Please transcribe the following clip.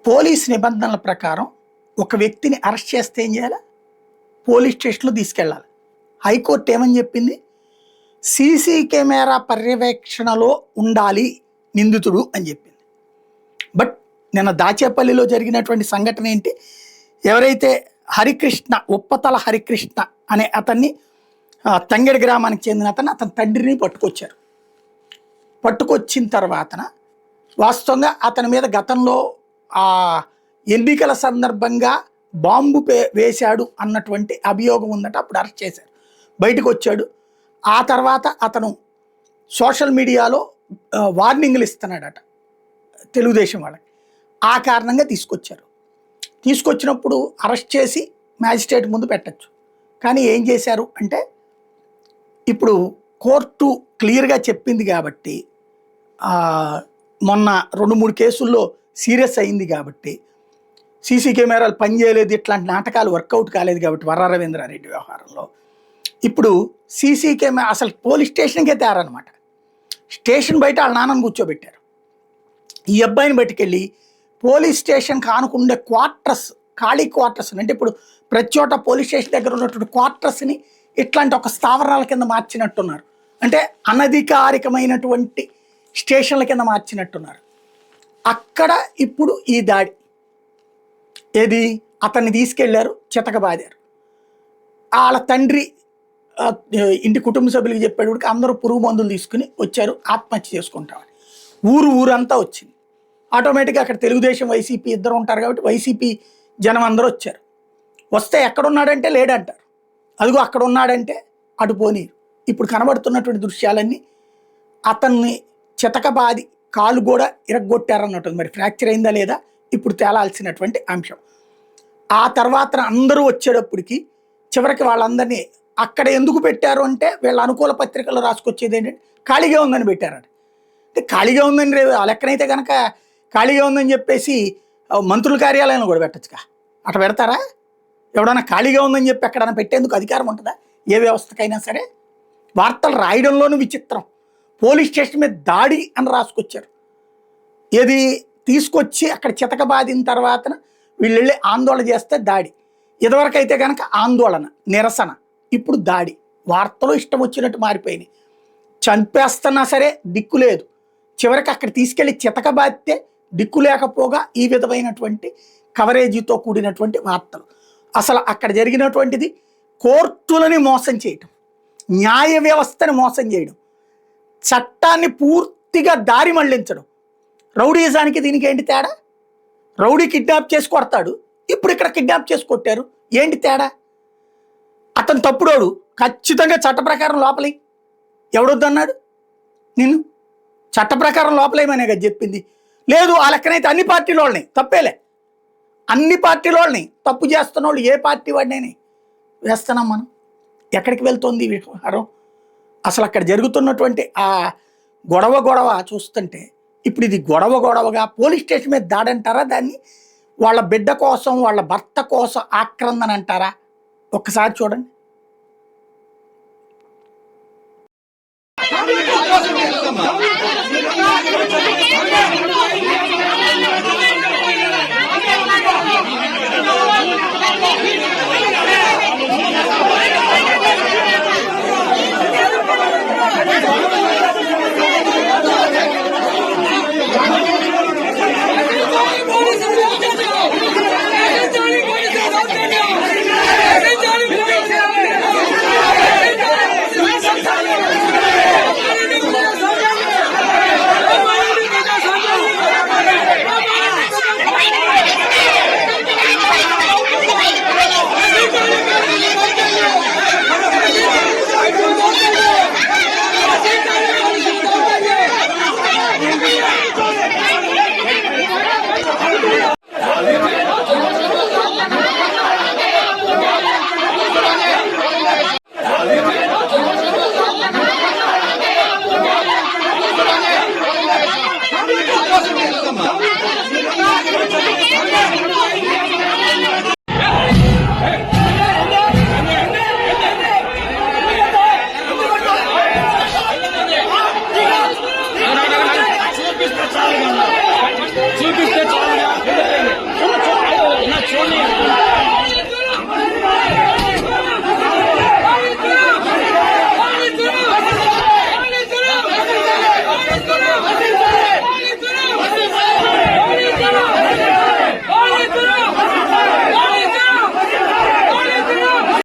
Police నిబంధనల ప్రకారం ఒక వ్యక్తిని అరెస్ట్ చేస్తే ఏం చేయాలి? పోలీస్ స్టేషన్లో తీసుకెళ్ళాలి. హైకోర్టు ఏమని చెప్పింది? సీసీ కెమెరా పర్యవేక్షణలో ఉండాలి నిందితుడు అని చెప్పింది. బట్ నిన్న దాచేపల్లిలో జరిగినటువంటి సంఘటన ఏంటి? ఎవరైతే హరికృష్ణ, ఉప్పతల హరికృష్ణ అనే అతన్ని, తంగెడి గ్రామానికి చెందిన అతని తండ్రిని పట్టుకొచ్చారు. పట్టుకొచ్చిన తర్వాతన వాస్తవంగా అతని మీద గతంలో ఎన్నికల సందర్భంగా బాంబు వేశాడు అన్నటువంటి అభియోగం ఉందట. అప్పుడు అరెస్ట్ చేశారు, బయటకు వచ్చాడు. ఆ తర్వాత అతను సోషల్ మీడియాలో వార్నింగ్లు ఇస్తున్నాడట తెలుగుదేశం వాళ్ళకి. ఆ కారణంగా తీసుకొచ్చారు. తీసుకొచ్చినప్పుడు అరెస్ట్ చేసి మ్యాజిస్ట్రేట్ ముందు పెట్టచ్చు. కానీ ఏం చేశారు అంటే, ఇప్పుడు కోర్టు క్లియర్గా చెప్పింది కాబట్టి, మొన్న 2-3 కేసుల్లో సీరియస్ అయింది కాబట్టి, సీసీ కెమెరాలు పనిచేయలేదు, ఇట్లాంటి నాటకాలు వర్కౌట్ కాలేదు కాబట్టి వర్ర రవీంద్రారెడ్డి వ్యవహారంలో ఇప్పుడు సీసీ కెమెరా అసలు పోలీస్ స్టేషన్కే తేరనమాట. స్టేషన్ బయట వాళ్ళ నాన్నను కూర్చోబెట్టారు. ఈ అబ్బాయిని బయటకెళ్ళి పోలీస్ స్టేషన్కి ఆనుకుండే క్వార్టర్స్, ఖాళీ క్వార్టర్స్, అంటే ఇప్పుడు ప్రతి చోట పోలీస్ స్టేషన్ దగ్గర ఉన్నటువంటి క్వార్టర్స్ని ఇట్లాంటి ఒక స్థావరాల కింద మార్చినట్టున్నారు. అంటే అనధికారికమైనటువంటి స్టేషన్ల కింద మార్చినట్టున్నారు. అక్కడ ఇప్పుడు ఈ దాడి ఏది, అతన్ని తీసుకెళ్లారు, చితకబాదారు. వాళ్ళ తండ్రి ఇంటి కుటుంబ సభ్యులకి చెప్పేటికి అందరూ పురుగు మందులు తీసుకుని వచ్చారు ఆత్మహత్య చేసుకుంటామని. ఊరంతా వచ్చింది. ఆటోమేటిక్గా అక్కడ తెలుగుదేశం వైసీపీ ఇద్దరు ఉంటారు కాబట్టి వైసీపీ జనం అందరూ వచ్చారు. వస్తే ఎక్కడున్నాడంటే లేడంటారు, అదిగో అక్కడ ఉన్నాడంటే అటు పోనీరు. ఇప్పుడు కనబడుతున్నటువంటి దృశ్యాలన్నీ అతన్ని చితకబాది కాలు కూడా ఇరగ్గొట్టారన్నట్టు. మరి ఫ్రాక్చర్ అయిందా లేదా ఇప్పుడు తేలాల్సినటువంటి అంశం. ఆ తర్వాత అందరూ వచ్చేటప్పటికి చివరికి వాళ్ళందరినీ అక్కడ ఎందుకు పెట్టారు అంటే, వీళ్ళ అనుకూల పత్రికల్లో రాసుకొచ్చేది ఏంటంటే ఖాళీగా ఉందని పెట్టారట. అంటే ఖాళీగా ఉందని ఆ లెక్కనైతే కనుక ఖాళీగా ఉందని చెప్పేసి మంత్రుల కార్యాలయంలో కూడా పెట్టచ్చుగా. అట్లా పెడతారా? ఎవడన్నా ఖాళీగా ఉందని చెప్పి ఎక్కడన్నా పెట్టేందుకు అధికారం ఉంటుందా ఏ వ్యవస్థకైనా సరే? వార్తలు రాయడంలోనూ విచిత్రం. పోలీస్ స్టేషన్ మీద దాడి అని రాసుకొచ్చారు. ఏది తీసుకొచ్చి అక్కడ చితకబాదిన తర్వాత వీళ్ళు వెళ్ళి ఆందోళన చేస్తే దాడి. ఇదివరకైతే కనుక ఆందోళన, నిరసన, ఇప్పుడు దాడి. వార్తలు ఇష్టం వచ్చినట్టు మారిపోయినాయి. చంపేస్తున్నా సరే దిక్కు లేదు. చివరికి అక్కడ తీసుకెళ్ళి చితకబాదితే దిక్కు లేకపోగా ఈ విధమైనటువంటి కవరేజీతో కూడినటువంటి వార్తలు. అసలు అక్కడ జరిగినటువంటిది కోర్టులని మోసం చేయటం, న్యాయ వ్యవస్థని మోసం చేయడం, చట్టాన్ని పూర్తిగా దారి మళ్లించడం. రౌడీజానికి దీనికి ఏంటి తేడా? రౌడీ కిడ్నాప్ చేసి కొడతాడు, ఇప్పుడు ఇక్కడ కిడ్నాప్ చేసి కొట్టారు, ఏంటి తేడా? అతను తప్పుడోడు, ఖచ్చితంగా చట్ట ప్రకారం లోపలే. ఎవడొద్దన్నాడు నిన్ను? చట్ట ప్రకారం లోపలేమనే కదా చెప్పింది. లేదు ఆ లెక్కనైతే అన్ని పార్టీల వాళ్ళని, తప్పేలే, అన్ని పార్టీల వాళ్ళని, తప్పు చేస్తున్న వాళ్ళు ఏ పార్టీ వాడినైనా వేస్తున్నాం మనం. ఎక్కడికి వెళ్తుంది వ్యవహారం? అసలు అక్కడ జరుగుతున్నటువంటి ఆ గొడవ చూస్తుంటే ఇప్పుడు ఇది గొడవగా పోలీస్ స్టేషన్ మీద దాడంటారా? దాన్ని వాళ్ళ బిడ్డ కోసం, వాళ్ళ భర్త కోసం ఆక్రందన అంటారా? ఒక్కసారి చూడండి.